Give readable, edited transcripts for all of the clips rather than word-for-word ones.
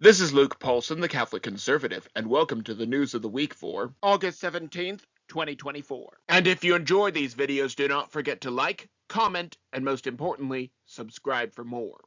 This is Luke Paulson, the Catholic Conservative, and welcome to the news of the week for August 17th, 2024. And if you enjoy these videos, do not forget to like, comment, and most importantly, subscribe for more.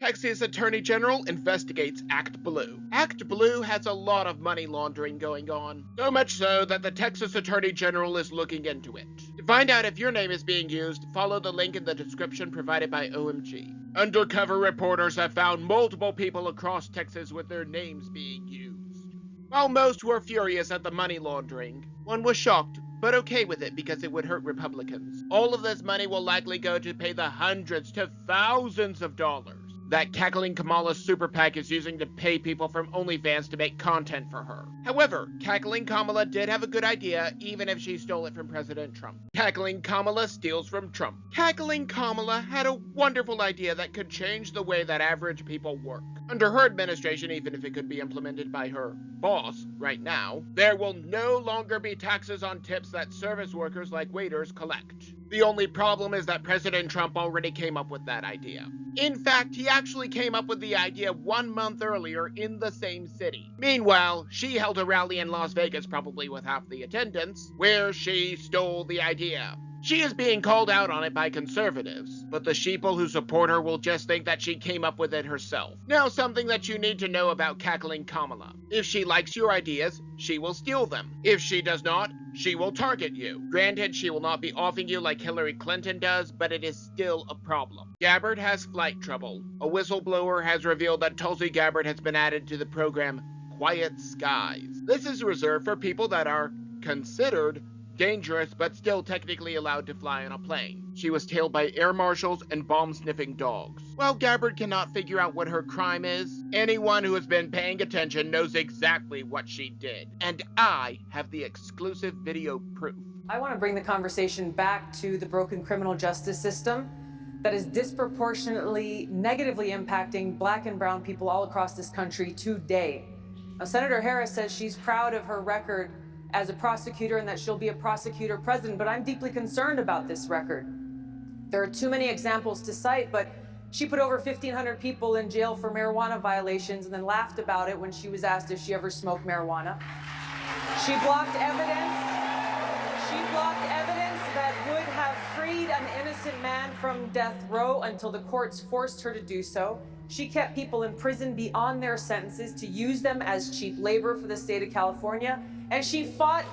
Texas Attorney General investigates Act Blue. Act Blue has a lot of money laundering going on, so much so that the Texas Attorney General is looking into it. To find out if your name is being used, follow the link in the description provided by OMG. Undercover reporters have found multiple people across Texas with their names being used. While most were furious at the money laundering, one was shocked, but okay with it because it would hurt Republicans. All of this money will likely go to pay the hundreds to thousands of dollars that Cackling Kamala's super PAC is using to pay people from OnlyFans to make content for her. However, Cackling Kamala did have a good idea, even if she stole it from President Trump. Cackling Kamala steals from Trump. Cackling Kamala had a wonderful idea that could change the way that average people work. Under her administration, even if it could be implemented by her boss right now, there will no longer be taxes on tips that service workers like waiters collect. The only problem is that President Trump already came up with that idea. In fact, he actually came up with the idea 1 month earlier in the same city. Meanwhile, she held a rally in Las Vegas, probably with half the attendance, where she stole the idea. She is being called out on it by conservatives, but the sheeple who support her will just think that she came up with it herself. Now, something that you need to know about Cackling Kamala. If she likes your ideas, she will steal them. If she does not, she will target you. Granted, she will not be offing you like Hillary Clinton does, but it is still a problem. Gabbard has flight trouble. A whistleblower has revealed that Tulsi Gabbard has been added to the program Quiet Skies. This is reserved for people that are considered dangerous but still technically allowed to fly on a plane. She was tailed by air marshals and bomb-sniffing dogs. While Gabbard cannot figure out what her crime is, anyone who has been paying attention knows exactly what she did. And I have the exclusive video proof. I want to bring the conversation back to the broken criminal justice system that is disproportionately negatively impacting Black and brown people all across this country today. Now, Senator Harris says she's proud of her record as a prosecutor and that she'll be a prosecutor president, but I'm deeply concerned about this record. There are too many examples to cite, but she put over 1,500 people in jail for marijuana violations and then laughed about it when she was asked if she ever smoked marijuana. She blocked evidence. She blocked evidence that would have freed an innocent man from death row until the courts forced her to do so. She kept people in prison beyond their sentences to use them as cheap labor for the state of California. And she fought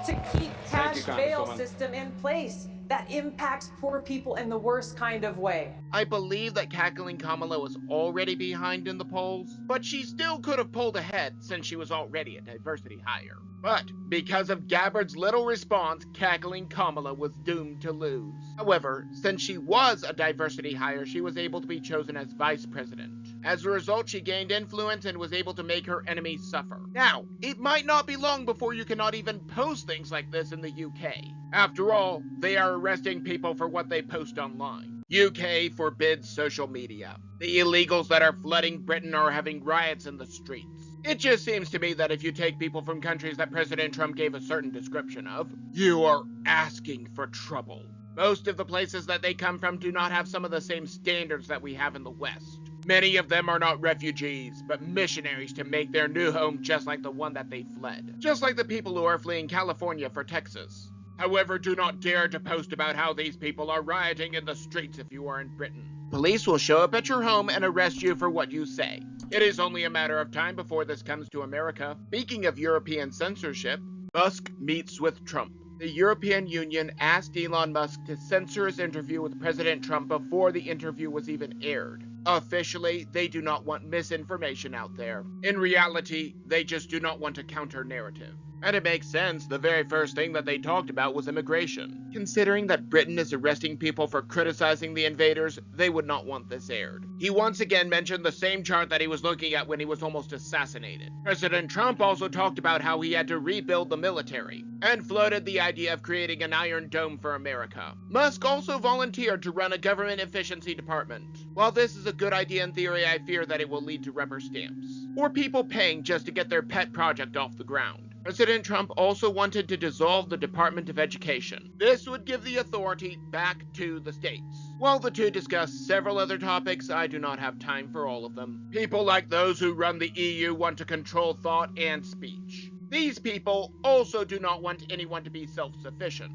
to keep cash bail system in place that impacts poor people in the worst kind of way. I believe that Cackling Kamala was already behind in the polls, but she still could have pulled ahead since she was already a diversity hire. But because of Gabbard's little response, Cackling Kamala was doomed to lose. However, since she was a diversity hire, she was able to be chosen as vice president. As a result, she gained influence and was able to make her enemies suffer. Now, it might not be long before you cannot even post things like this in the UK. After all, they are arresting people for what they post online. UK forbids social media. The illegals that are flooding Britain are having riots in the streets. It just seems to me that if you take people from countries that President Trump gave a certain description of, you are asking for trouble. Most of the places that they come from do not have some of the same standards that we have in the West. Many of them are not refugees, but missionaries to make their new home just like the one that they fled. Just like the people who are fleeing California for Texas. However, do not dare to post about how these people are rioting in the streets if you are in Britain. Police will show up at your home and arrest you for what you say. It is only a matter of time before this comes to America. Speaking of European censorship, Musk meets with Trump. The European Union asked Elon Musk to censor his interview with President Trump before the interview was even aired. Officially, they do not want misinformation out there. In reality, they just do not want a counter-narrative. And it makes sense, the very first thing that they talked about was immigration. Considering that Britain is arresting people for criticizing the invaders, they would not want this aired. He once again mentioned the same chart that he was looking at when he was almost assassinated. President Trump also talked about how he had to rebuild the military, and floated the idea of creating an Iron Dome for America. Musk also volunteered to run a government efficiency department. While this is a good idea in theory, I fear that it will lead to rubber stamps, or people paying just to get their pet project off the ground. President Trump also wanted to dissolve the Department of Education. This would give the authority back to the states. While the two discussed several other topics, I do not have time for all of them. People like those who run the EU want to control thought and speech. These people also do not want anyone to be self-sufficient.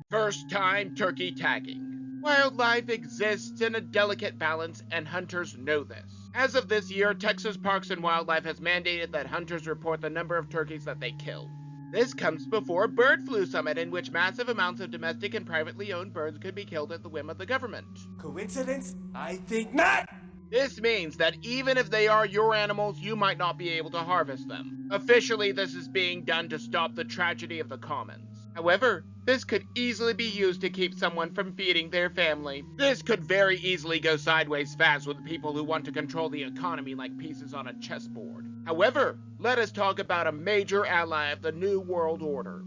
First-time turkey tagging. Wildlife exists in a delicate balance, and hunters know this. As of this year, Texas Parks and Wildlife has mandated that hunters report the number of turkeys that they kill. This comes before a bird flu summit in which massive amounts of domestic and privately owned birds could be killed at the whim of the government. Coincidence? I think not! This means that even if they are your animals, you might not be able to harvest them. Officially, this is being done to stop the tragedy of the commons. However, this could easily be used to keep someone from feeding their family. This could very easily go sideways fast with people who want to control the economy like pieces on a chessboard. However, let us talk about a major ally of the New World Order.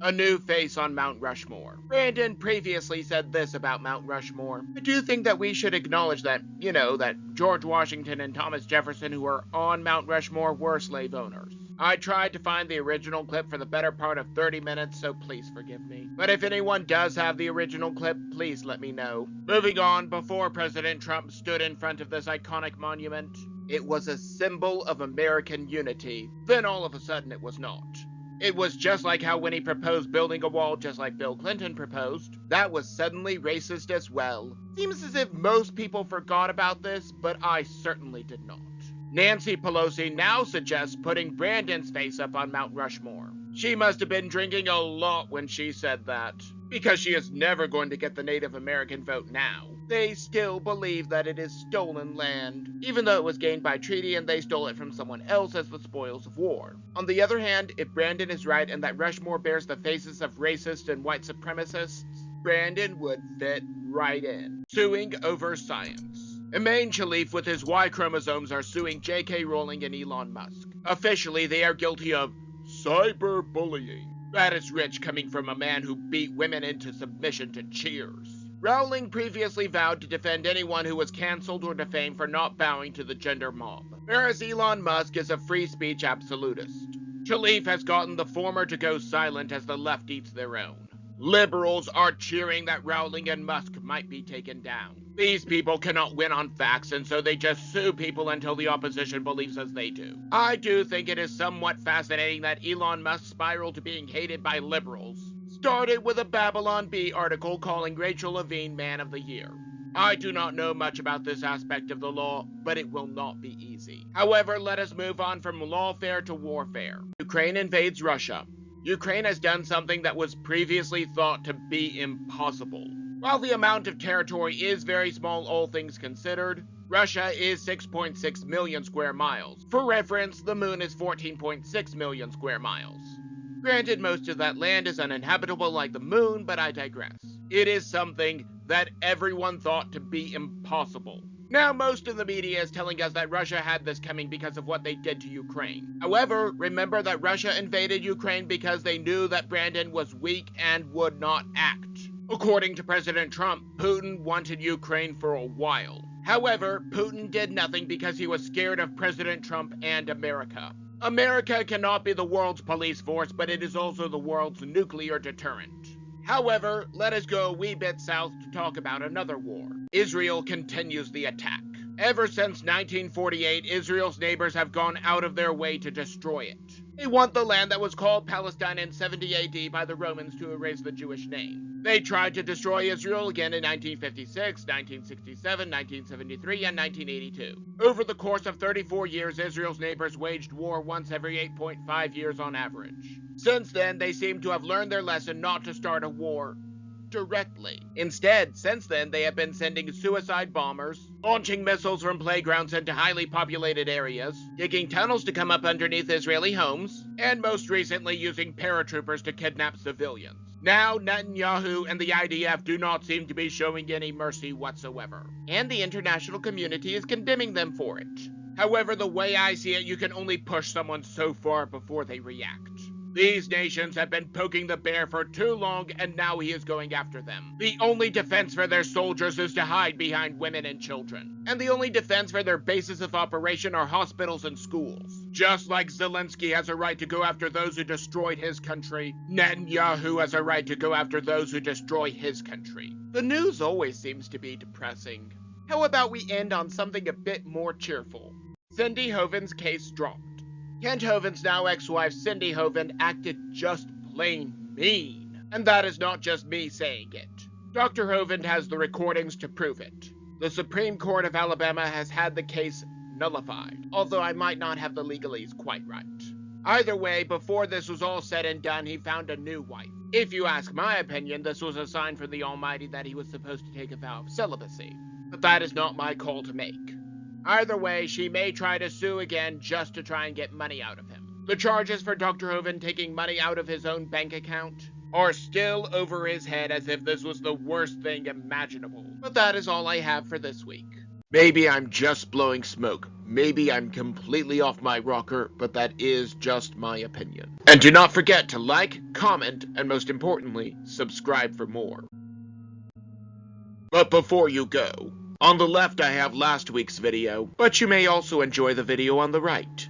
A new face on Mount Rushmore. Brandon previously said this about Mount Rushmore. I do think that we should acknowledge that, that George Washington and Thomas Jefferson who were on Mount Rushmore were slave owners. I tried to find the original clip for the better part of 30 minutes, so please forgive me. But if anyone does have the original clip, please let me know. Moving on, before President Trump stood in front of this iconic monument, it was a symbol of American unity. Then all of a sudden it was not. It was just like how when he proposed building a wall just like Bill Clinton proposed, that was suddenly racist as well. Seems as if most people forgot about this, but I certainly did not. Nancy Pelosi now suggests putting Brandon's face up on Mount Rushmore. She must have been drinking a lot when she said that, because she is never going to get the Native American vote now. They still believe that it is stolen land, even though it was gained by treaty and they stole it from someone else as the spoils of war. On the other hand, if Brandon is right and that Rushmore bears the faces of racists and white supremacists, Brandon would fit right in. Suing over science. Emain Shalif with his Y chromosomes are suing J.K. Rowling and Elon Musk. Officially, they are guilty of cyberbullying. That is rich coming from a man who beat women into submission to cheers. Rowling previously vowed to defend anyone who was cancelled or defamed for not bowing to the gender mob, whereas Elon Musk is a free speech absolutist. Shalif has gotten the former to go silent as the left eats their own. Liberals are cheering that Rowling and Musk might be taken down. These people cannot win on facts, and so they just sue people until the opposition believes as they do. I do think it is somewhat fascinating that Elon Musk spiraled to being hated by liberals. Started with a Babylon Bee article calling Rachel Levine Man of the Year. I do not know much about this aspect of the law, but it will not be easy. However, let us move on from lawfare to warfare. Ukraine invades Russia. Ukraine has done something that was previously thought to be impossible. While the amount of territory is very small, all things considered, Russia is 6.6 million square miles. For reference, the moon is 14.6 million square miles. Granted, most of that land is uninhabitable like the moon, but I digress. It is something that everyone thought to be impossible. Now, most of the media is telling us that Russia had this coming because of what they did to Ukraine. However, remember that Russia invaded Ukraine because they knew that Brandon was weak and would not act. According to President Trump, Putin wanted Ukraine for a while. However, Putin did nothing because he was scared of President Trump and America. America cannot be the world's police force, but it is also the world's nuclear deterrent. However, let us go a wee bit south to talk about another war. Israel continues the attack. Ever since 1948, Israel's neighbors have gone out of their way to destroy it. They want the land that was called Palestine in 70 AD by the Romans to erase the Jewish name. They tried to destroy Israel again in 1956, 1967, 1973, and 1982. Over the course of 34 years, Israel's neighbors waged war once every 8.5 years on average. Since then, they seem to have learned their lesson not to start a war directly. Instead, since then, they have been sending suicide bombers, launching missiles from playgrounds into highly populated areas, digging tunnels to come up underneath Israeli homes, and most recently using paratroopers to kidnap civilians. Now, Netanyahu and the IDF do not seem to be showing any mercy whatsoever, and the international community is condemning them for it. However, the way I see it, you can only push someone so far before they react. These nations have been poking the bear for too long, and now he is going after them. The only defense for their soldiers is to hide behind women and children. And the only defense for their bases of operation are hospitals and schools. Just like Zelensky has a right to go after those who destroyed his country, Netanyahu has a right to go after those who destroy his country. The news always seems to be depressing. How about we end on something a bit more cheerful? Cindy Hovind's case dropped. Kent Hovind's now ex-wife Cindy Hovind acted just plain mean. And that is not just me saying it. Dr. Hovind has the recordings to prove it. The Supreme Court of Alabama has had the case nullified, although I might not have the legalese quite right. Either way, before this was all said and done, he found a new wife. If you ask my opinion, this was a sign from the Almighty that he was supposed to take a vow of celibacy. But that is not my call to make. Either way, she may try to sue again just to try and get money out of him. The charges for Dr. Hovind taking money out of his own bank account are still over his head as if this was the worst thing imaginable. But that is all I have for this week. Maybe I'm just blowing smoke. Maybe I'm completely off my rocker, but that is just my opinion. And do not forget to like, comment, and most importantly, subscribe for more. But before you go, on the left I have last week's video, but you may also enjoy the video on the right.